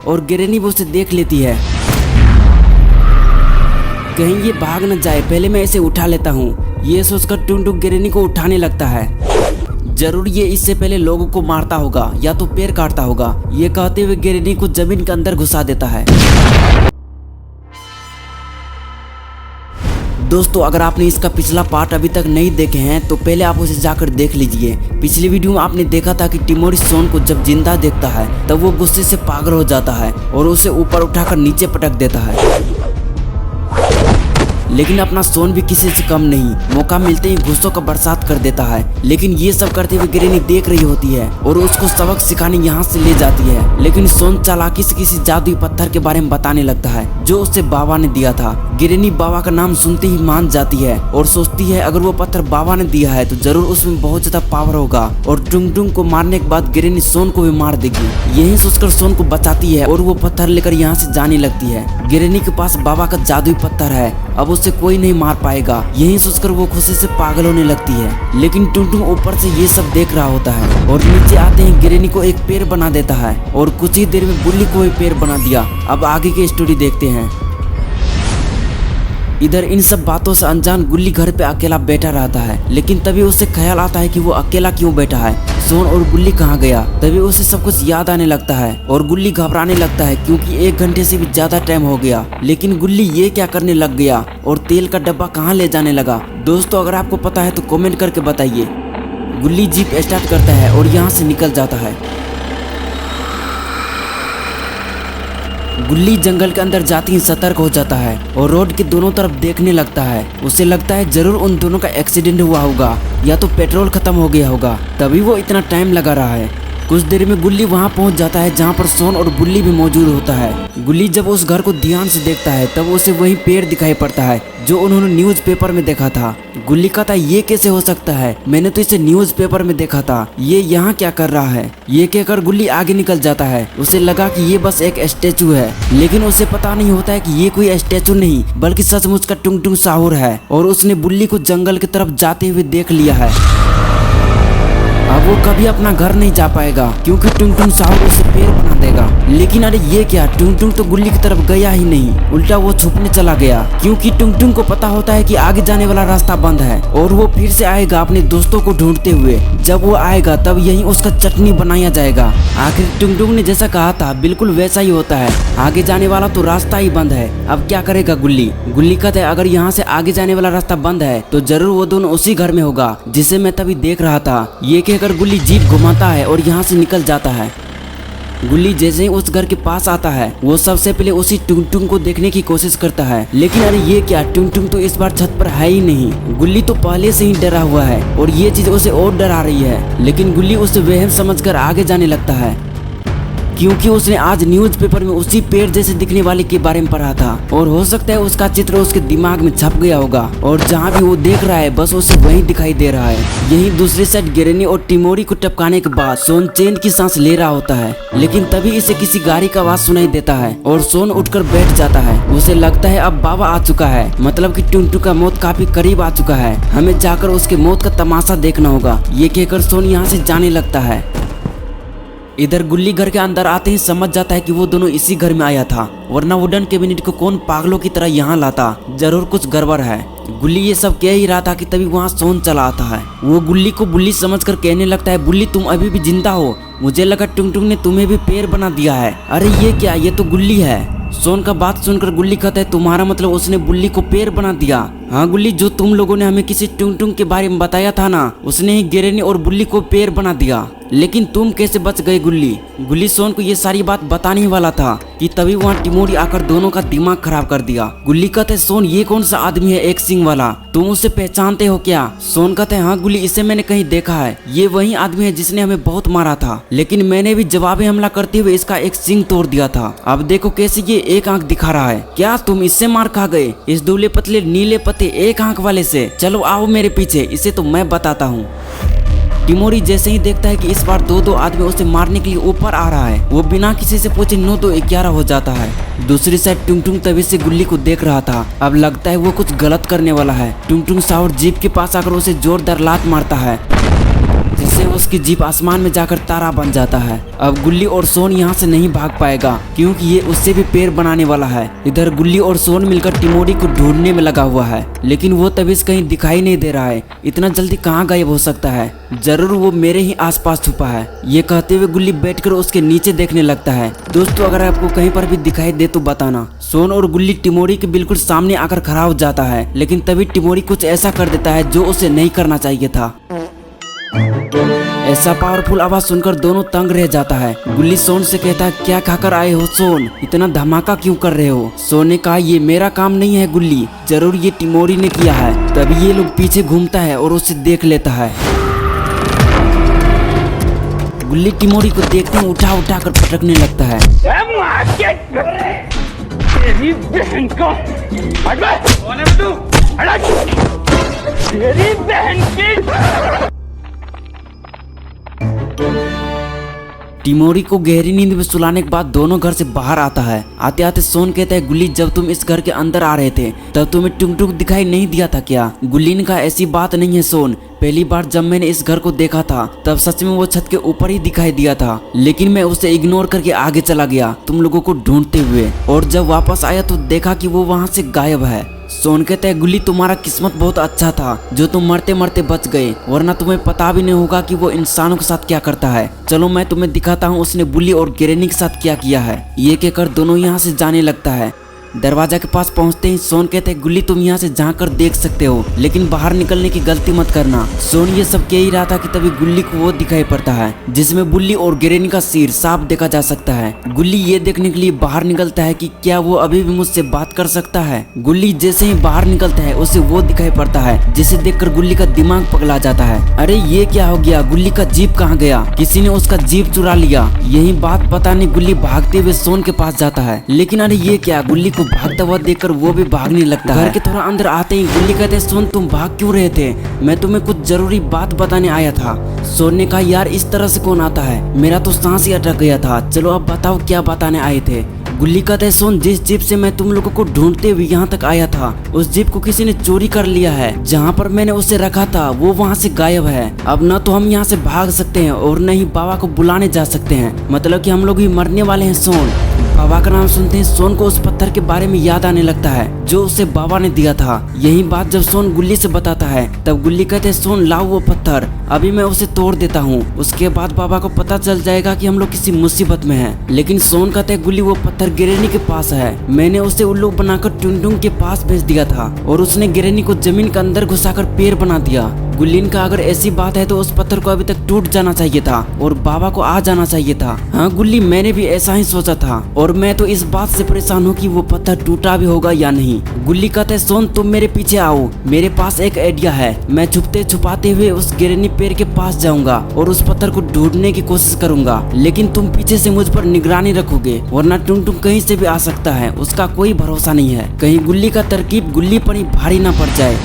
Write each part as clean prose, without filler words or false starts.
और गिरेनी भी उसे देख लेती है। कहीं ये भाग न जाए, पहले मैं इसे उठा लेता हूँ। ये सोचकर टुनटुन गिरेनी को उठाने लगता है। जरूर ये इससे पहले लोगों को मारता होगा या तो पैर काटता होगा। ये कहते हुए गिरेनी को जमीन के अंदर घुसा देता है। दोस्तों, अगर आपने इसका पिछला पार्ट अभी तक नहीं देखे हैं तो पहले आप उसे जाकर देख लीजिए। पिछली वीडियो में आपने देखा था कि टिमोरी सोन को जब जिंदा देखता है तब वो गुस्से से पागल हो जाता है और उसे ऊपर उठाकर नीचे पटक देता है। लेकिन अपना सोन भी किसी से कम नहीं, मौका मिलते ही गुस्सों का बरसात कर देता है। लेकिन ये सब करते हुए गिरेनी देख रही होती है और उसको सबक सिखाने यहाँ से ले जाती है। लेकिन सोन चालाकी से किसी जादुई पत्थर के बारे में बताने लगता है जो उसे बाबा ने दिया था। गिरेनी बाबा का नाम सुनते ही मान जाती है और सोचती है अगर वो पत्थर बाबा ने दिया है तो जरूर उसमें बहुत ज्यादा पावर होगा और टुनटुन को मारने के बाद गिरेनी सोन को भी मार देगी। यही सोचकर सोन को बचाती है और वो पत्थर लेकर यहाँ से जाने लगती है। गिरेनी के पास बाबा का जादुई पत्थर है, अब उसे कोई नहीं मार पाएगा। यही सोचकर वो खुशी से पागल होने लगती है। लेकिन टुनटुन ऊपर से ये सब देख रहा होता है और नीचे आते ही गिरेनी को एक पेड़ बना देता है और कुछ ही देर में बुल्ली को भी पेड़ बना दिया। अब आगे की स्टोरी देखते हैं। इधर इन सब बातों से अनजान गुल्ली घर पे अकेला बैठा रहता है। लेकिन तभी उसे ख्याल आता है कि वो अकेला क्यों बैठा है, सोन और गुल्ली कहाँ गया। तभी उसे सब कुछ याद आने लगता है और गुल्ली घबराने लगता है क्योंकि 1 घंटे से भी ज्यादा टाइम हो गया। लेकिन गुल्ली ये क्या करने लग गया और तेल का डब्बा कहाँ ले जाने लगा। दोस्तों, अगर आपको पता है तो कमेंट करके बताइए। गुल्ली जीप स्टार्ट करता है और यहाँ से निकल जाता है। गुल्ली जंगल के अंदर जाते ही सतर्क हो जाता है और रोड के दोनों तरफ देखने लगता है। उसे लगता है जरूर उन दोनों का एक्सीडेंट हुआ होगा या तो पेट्रोल खत्म हो गया होगा, तभी वो इतना टाइम लगा रहा है। कुछ देर में गुल्ली वहां पहुंच जाता है जहां पर सोन और बुल्ली भी मौजूद होता है। गुल्ली जब उस घर को ध्यान से देखता है तब उसे वही पेड़ दिखाई पड़ता है जो उन्होंने न्यूज़पेपर में देखा था। गुल्ली कहता है ये कैसे हो सकता है, मैंने तो इसे न्यूज़पेपर में देखा था, ये यहाँ क्या कर रहा है। ये कहकर गुल्ली आगे निकल जाता है। उसे लगा कि ये बस एक स्टैचू है, लेकिन उसे पता नहीं होता है कि ये कोई स्टैचू नहीं बल्कि सचमुच का टुनटुन साहुर है और उसने बुल्ली को जंगल की तरफ जाते हुए देख लिया है। अब वो कभी अपना घर नहीं जा पाएगा क्योंकि टुनटुन साहुर उसे पेड़ बना देगा। लेकिन अरे ये क्या, टुनटुन तो गुल्ली की तरफ गया ही नहीं, उल्टा वो छुपने चला गया क्योंकि टुनटुन को पता होता है कि आगे जाने वाला रास्ता बंद है और वो फिर से आएगा अपने दोस्तों को ढूंढते हुए। जब वो आएगा तब यही उसका चटनी बनाया जाएगा। आखिर टुनटुन ने जैसा कहा था बिल्कुल वैसा ही होता है, आगे जाने वाला तो रास्ता ही बंद है। अब क्या करेगा गुल्ली। गुल्ली कहता है अगर यहाँ से आगे जाने वाला रास्ता बंद है तो जरूर वो दोनों उसी घर में होगा जिसे मैं तभी देख रहा था। ये कहकर गुल्ली जीप घुमाता है और यहाँ से निकल जाता है। गुल्ली जैसे ही उस घर के पास आता है वो सबसे पहले उसी टुनटुन को देखने की कोशिश करता है। लेकिन अरे ये क्या, टुनटुन तो इस बार छत पर है ही नहीं। गुल्ली तो पहले से ही डरा हुआ है और ये चीज उसे और डरा रही है। लेकिन गुल्ली उसे वहम समझकर आगे जाने लगता है क्योंकि उसने आज न्यूज़पेपर में उसी पेड़ जैसे दिखने वाले के बारे में पढ़ा था और हो सकता है उसका चित्र उसके दिमाग में छप गया होगा और जहाँ भी वो देख रहा है बस उसे वही दिखाई दे रहा है। यही दूसरी साइड गिरेनी और टिमोरी को टपकाने के बाद सोन चैन की सांस ले रहा होता है। लेकिन तभी इसे किसी गाड़ी का आवाज सुनाई देता है और सोन उठकर बैठ जाता है। उसे लगता है अब बाबा आ चुका है, मतलब कि टुनटुन का मौत काफी करीब आ चुका है, हमें जाकर उसके मौत का तमाशा देखना होगा। ये कहकर सोन यहाँ से जाने लगता है। इधर गुल्ली घर के अंदर आते ही समझ जाता है कि वो दोनों इसी घर में आया था, वरना वुडन कैबिनेट को कौन पागलों की तरह यहाँ लाता, जरूर कुछ गड़बड़ है। गुल्ली ये सब कह ही रहा था कि तभी वहाँ सोन चला आता है। वो गुल्ली को बुल्ली समझकर कहने लगता है बुल्ली तुम अभी भी जिंदा हो, मुझे लगा टुनटुन ने तुम्हें भी पेड़ बना दिया है। अरे ये क्या, ये तो गुल्ली है। सोन का बात सुनकर गुल्ली कहता है तुम्हारा मतलब उसने बुल्ली को पेड़ बना दिया। हाँ गुल्ली, जो तुम लोगों ने हमें किसी टुनटुन के बारे में बताया था ना, उसने ही गिरेनी और बुल्ली को पेड़ बना दिया। लेकिन तुम कैसे बच गए गुल्ली। गुल्ली सोन को ये सारी बात बताने ही वाला था कि तभी वहाँ टिमोरी आकर दोनों का दिमाग खराब कर दिया। गुल्ली कहते सोन ये कौन सा आदमी है एक सिंग वाला, तुम उसे पहचानते हो क्या। सोन कहते हाँ गुल्ली, इसे मैंने कहीं देखा है, ये वही आदमी है जिसने हमें बहुत मारा था, लेकिन मैंने भी जवाबी हमला करते हुए इसका एक सिंग तोड़ दिया था। अब देखो कैसे ये एक आंख दिखा रहा है। क्या तुम इससे मार खा गए, इस दुबले पतले नीले पत्ते एक आंख वाले से। चलो आओ मेरे पीछे, इसे तो मैं बताता हूँ। टिमोरी जैसे ही देखता है कि इस बार दो आदमी उसे मारने के लिए ऊपर आ रहा है, वो बिना किसी से पूछे 9 तो 11 हो जाता है। दूसरी साइड टुनटुन तभी से गुल्ली को देख रहा था। अब लगता है वो कुछ गलत करने वाला है। टुनटुन साहुर जीप के पास आकर उसे जोरदार लात मारता है। जिससे उसकी जीप आसमान में जाकर तारा बन जाता है। अब गुल्ली और सोन यहाँ से नहीं भाग पाएगा क्योंकि ये उससे भी पैर बनाने वाला है। इधर गुल्ली और सोन मिलकर टिमोरी को ढूंढने में लगा हुआ है, लेकिन वो तभी से कहीं दिखाई नहीं दे रहा है। इतना जल्दी कहाँ गायब हो सकता है? जरूर वो मेरे ही आसपास छुपा है। ये कहते हुए गुल्ली बैठकर उसके नीचे देखने लगता है। दोस्तों, अगर आपको कहीं पर भी दिखाई दे तो बताना। सोन और गुल्ली टिमोरी के बिल्कुल सामने आकर खड़ा हो जाता है, लेकिन तभी टिमोरी कुछ ऐसा कर देता है जो उसे नहीं करना चाहिए था। ऐसा पावरफुल आवाज सुनकर दोनों तंग रह जाता है। गुल्ली सोन से कहता है, क्या खाकर आए हो सोन? इतना धमाका क्यों कर रहे हो? सोन ने कहा, ये मेरा काम नहीं है गुल्ली, जरूर ये टिमोरी ने किया है। तभी ये लोग पीछे घूमता है और उसे देख लेता है। गुल्ली टिमोरी को देखते ही उठा उठा कर पटकने लगता है। तेरी बहन को तेरी बहन की। टिमोरी को गहरी नींद में सुलाने के बाद दोनों घर से बाहर आता है। आते आते सोन कहता है, गुल्ली जब तुम इस घर के अंदर आ रहे थे तब तुम्हें टुक टुक दिखाई नहीं दिया था क्या? गुल्ली ने कहा, ऐसी बात नहीं है सोन, पहली बार जब मैंने इस घर को देखा था तब सच में वो छत के ऊपर ही दिखाई दिया था, लेकिन मैं उसे इग्नोर करके आगे चला गया तुम लोगों को ढूंढते हुए, और जब वापस आया तो देखा कि वो वहाँ से गायब है। सोन कहता है, गुल्ली तुम्हारा किस्मत बहुत अच्छा था जो तुम मरते मरते बच गए, वरना तुम्हें पता भी नहीं होगा कि वो इंसानों के साथ क्या करता है। चलो मैं तुम्हें दिखाता हूँ उसने बुल्ली और गिरेनी के साथ क्या किया है। ये कहकर दोनों यहाँ से जाने लगता है। दरवाजा के पास पहुंचते ही सोन कहते हैं, गुल्ली तुम यहाँ से झांक कर देख सकते हो, लेकिन बाहर निकलने की गलती मत करना। सोन ये सब कह ही रहा था कि तभी गुल्ली को वो दिखाई पड़ता है जिसमें बुल्ली और गिरेनी का सिर साफ देखा जा सकता है। गुल्ली ये देखने के लिए बाहर निकलता है कि क्या वो अभी भी मुझसे बात कर सकता है। गुल्ली जैसे ही बाहर निकलता है उसे वो दिखाई पड़ता है जिसे देखकर गुल्ली का दिमाग पगला जाता है। अरे ये क्या हो गया? गुल्ली का जीप कहाँ गया? किसी ने उसका जीप चुरा लिया। यही बात पता नहीं गुल्ली भागते हुए सोन के पास जाता है, लेकिन अरे ये क्या? गुल्ली भागता हुआ देखकर वो भी भागने लगता है। घर के थोड़ा अंदर आते ही गुल्ली कहते हैं, सोन तुम भाग क्यों रहे थे? मैं तुम्हें कुछ जरूरी बात बताने आया था। सोन ने कहा, यार इस तरह से कौन आता है? मेरा तो सांस ही अटक गया था। चलो अब बताओ क्या बताने आए थे? गुल्ली कहते हैं, सोन जिस जीप से मैं तुम लोगों को ढूंढते हुए यहाँ तक आया था उस जीप को किसी ने चोरी कर लिया है। जहाँ पर मैंने उसे रखा था वो वहाँ से गायब है। अब न तो हम यहाँ से भाग सकते हैं और न ही बाबा को बुलाने जा सकते हैं, मतलब कि हम लोग ही मरने वाले हैं। सोन बाबा का नाम सुनते ही सोन को उस पत्थर के बारे में याद आने लगता है जो उसे बाबा ने दिया था। यही बात जब सोन गुल्ली से बताता है तब गुल्ली कहते हैं, सोन लाओ वो पत्थर, अभी मैं उसे तोड़ देता हूँ, उसके बाद बाबा को पता चल जाएगा कि हम लोग किसी मुसीबत में हैं। लेकिन सोन कहते हैं, गुल्ली वो पत्थर गिरेनी के पास है, मैंने उसे उल्लू बनाकर टुनटुन के पास भेज दिया था और उसने गिरेनी को जमीन के अंदर घुसाकर पैर बना दिया। गुल्ली का अगर ऐसी बात है तो उस पत्थर को अभी तक टूट जाना चाहिए था और बाबा को आ जाना चाहिए था। हाँ गुल्ली, मैंने भी ऐसा ही सोचा था और मैं तो इस बात से परेशान हूँ कि वो पत्थर टूटा भी होगा या नहीं। गुल्ली कहते हैं, सोन तुम मेरे पीछे आओ, मेरे पास एक आइडिया है। मैं छुपते छुपाते हुए उस गिरनी पेड़ के पास जाऊंगा और उस पत्थर को ढूंढने की कोशिश करूंगा, लेकिन तुम पीछे से मुझ पर निगरानी रखोगे, वरना टुनटुन कहीं से भी आ सकता है, उसका कोई भरोसा नहीं है। कहीं गुल्ली का तरकीब गुल्ली पर ही भारी ना पड़ जाए।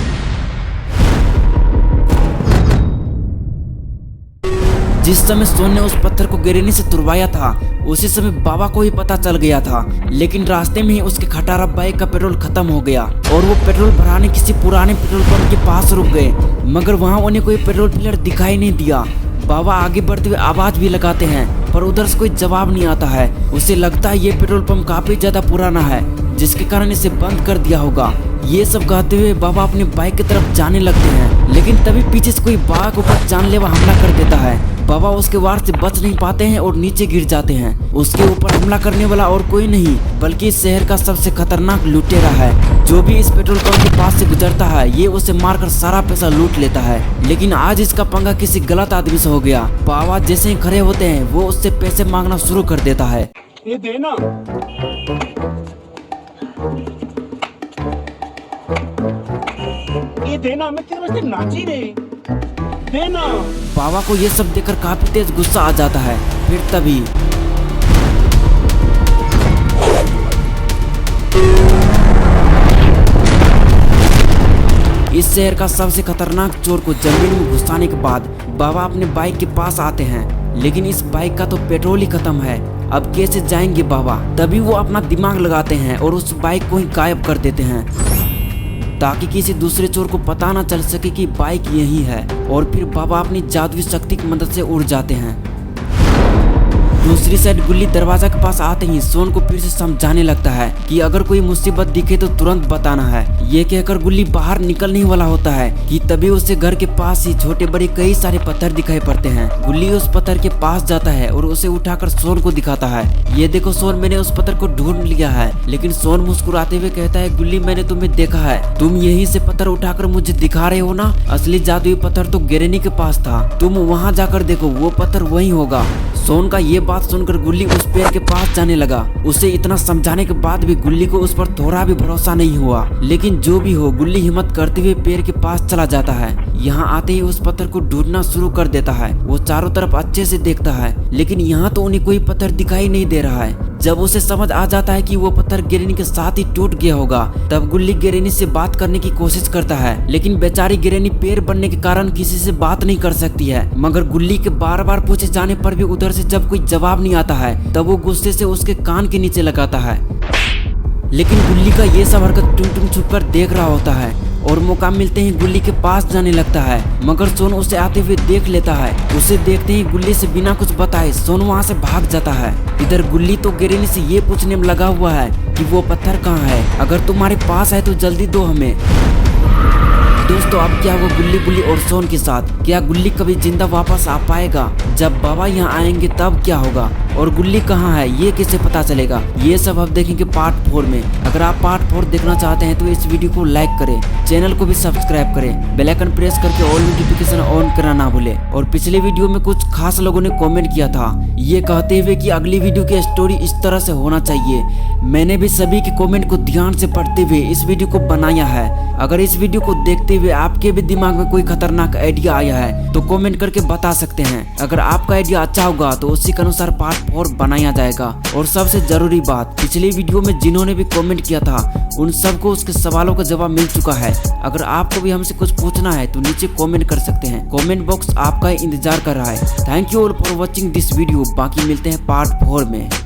जिस समय सोन ने उस पत्थर को गिरेनी से तुड़वाया था उसी समय बाबा को ही पता चल गया था, लेकिन रास्ते में ही उसके खटारा बाइक का पेट्रोल खत्म हो गया और वो पेट्रोल भराने किसी पुराने पेट्रोल पंप के पास रुक गए, मगर वहाँ उन्हें कोई पेट्रोल फिलर दिखाई नहीं दिया। बाबा आगे बढ़ते हुए आवाज भी लगाते हैं पर उधर से कोई जवाब नहीं आता है। उसे लगता है ये पेट्रोल पंप काफी ज्यादा पुराना है जिसके कारण इसे बंद कर दिया होगा। ये सब कहते हुए बाबा अपने बाइक की तरफ जाने लगते हैं, लेकिन तभी पीछे से कोई बाघ के ऊपर जानलेवा हमला कर देता है। बाबा उसके वार से बच नहीं पाते हैं और नीचे गिर जाते हैं। उसके ऊपर हमला करने वाला और कोई नहीं बल्कि इस शहर का सबसे खतरनाक लुटेरा है। जो भी इस पेट्रोल पंप के पास से गुजरता है ये उसे मारकर सारा पैसा लूट लेता है, लेकिन आज इसका पंगा किसी गलत आदमी से हो गया। बाबा जैसे ही खड़े होते हैं वो उससे पैसे मांगना शुरू कर देता है। ये देना, ये देना, मैं तेरे वास्ते नाची रे, देना। बाबा को ये सब देखकर काफी तेज गुस्सा आ जाता है। फिर तभी इस शहर का सबसे खतरनाक चोर को जमीन में घुसाने के बाद बाबा अपने बाइक के पास आते हैं, लेकिन इस बाइक का तो पेट्रोल ही खत्म है। अब कैसे जाएंगे बाबा? तभी वो अपना दिमाग लगाते हैं और उस बाइक को ही गायब कर देते हैं। ताकि किसी दूसरे चोर को पता ना चल सके कि बाइक यही है। और फिर बाबा अपनी जादुई शक्ति की मदद से उड़ जाते हैं। दूसरी साइड गुल्ली दरवाजा के पास आते ही सोन को फिर से समझाने लगता है कि अगर कोई मुसीबत दिखे तो तुरंत बताना है। ये कहकर गुल्ली बाहर निकलने वाला होता है कि तभी उसे घर के पास ही छोटे बड़े कई सारे पत्थर दिखाई पड़ते हैं। गुल्ली उस पत्थर के पास जाता है और उसे उठाकर सोन को दिखाता है। ये देखो सोन, मैंने उस पत्थर को ढूंढ लिया है। लेकिन सोन मुस्कुराते हुए कहता है, गुल्ली मैंने तुम्हें देखा है, तुम यहीं से पत्थर उठाकर मुझे दिखा रहे हो ना। असली जादुई पत्थर तो गिरेनी के पास था, तुम वहाँ जाकर देखो, वो पत्थर वही होगा। सोन का ये बात सुनकर गुल्ली उस पेड़ के पास जाने लगा। उसे इतना समझाने के बाद भी गुल्ली को उस पर थोड़ा भी भरोसा नहीं हुआ। लेकिन जो भी हो, गुल्ली हिम्मत करते हुए पेड़ के पास चला जाता है। यहाँ आते ही उस पत्थर को ढूंढना शुरू कर देता है। वो चारों तरफ अच्छे से देखता है, लेकिन यहाँ तो उन्हें कोई पत्थर दिखाई नहीं दे रहा है। जब उसे समझ आ जाता है कि वो पत्थर गिरेनी के साथ ही टूट गया होगा, तब गुल्ली गिरेनी से बात करने की कोशिश करता है। लेकिन बेचारी गिरेनी पेड़ बनने के कारण किसी से बात नहीं कर सकती है। मगर गुल्ली के बार बार पूछे जाने पर भी उधर से जब कोई जवाब नहीं आता है, तब वो गुस्से से उसके कान के नीचे लगाता है। लेकिन गुल्ली का ये सब हरकत टुन टुन छुप कर देख रहा होता है और मौका मिलते ही गुल्ली के पास जाने लगता है। मगर सोन उसे आते हुए देख लेता है। उसे देखते ही गुल्ली से बिना कुछ बताए सोन वहाँ से भाग जाता है। इधर गुल्ली तो गिरेनी से ये पूछने में लगा हुआ है कि वो पत्थर कहाँ है, अगर तुम्हारे पास है तो जल्दी दो हमें। दोस्तों, अब क्या हुआ गुल्ली बुल्ली और सोन के साथ? क्या गुल्ली कभी जिंदा वापस आ पाएगा? जब बाबा यहाँ आएंगे तब क्या होगा? और गुल्ली कहाँ है ये कैसे पता चलेगा? ये सब अब देखेंगे पार्ट 4 में। अगर आप पार्ट 4 देखना चाहते हैं तो इस वीडियो को लाइक करें, चैनल को भी सब्सक्राइब करें, बेल आइकन प्रेस करके ऑल नोटिफिकेशन ऑन करना ना भूलें। और पिछले वीडियो में कुछ खास लोगों ने कॉमेंट किया था ये कहते हुए कि अगली वीडियो की स्टोरी इस तरह से होना चाहिए। मैंने भी सभी के कॉमेंट को ध्यान से पढ़ते हुए इस वीडियो को बनाया है। अगर इस वीडियो को देखते हुए आपके भी दिमाग में कोई खतरनाक आइडिया आया है तो कमेंट करके बता सकते हैं। अगर आपका आइडिया अच्छा होगा तो उसी के अनुसार पार्ट 4 बनाया जाएगा। और सबसे जरूरी बात, पिछली वीडियो में जिन्होंने भी कमेंट किया था उन सबको उसके सवालों का जवाब मिल चुका है। अगर आपको भी हमसे कुछ पूछना है तो नीचे कमेंट कर सकते हैं। कमेंट बॉक्स आपका इंतजार कर रहा है। Thank you all for watching this video. बाकी मिलते हैं पार्ट 4 में।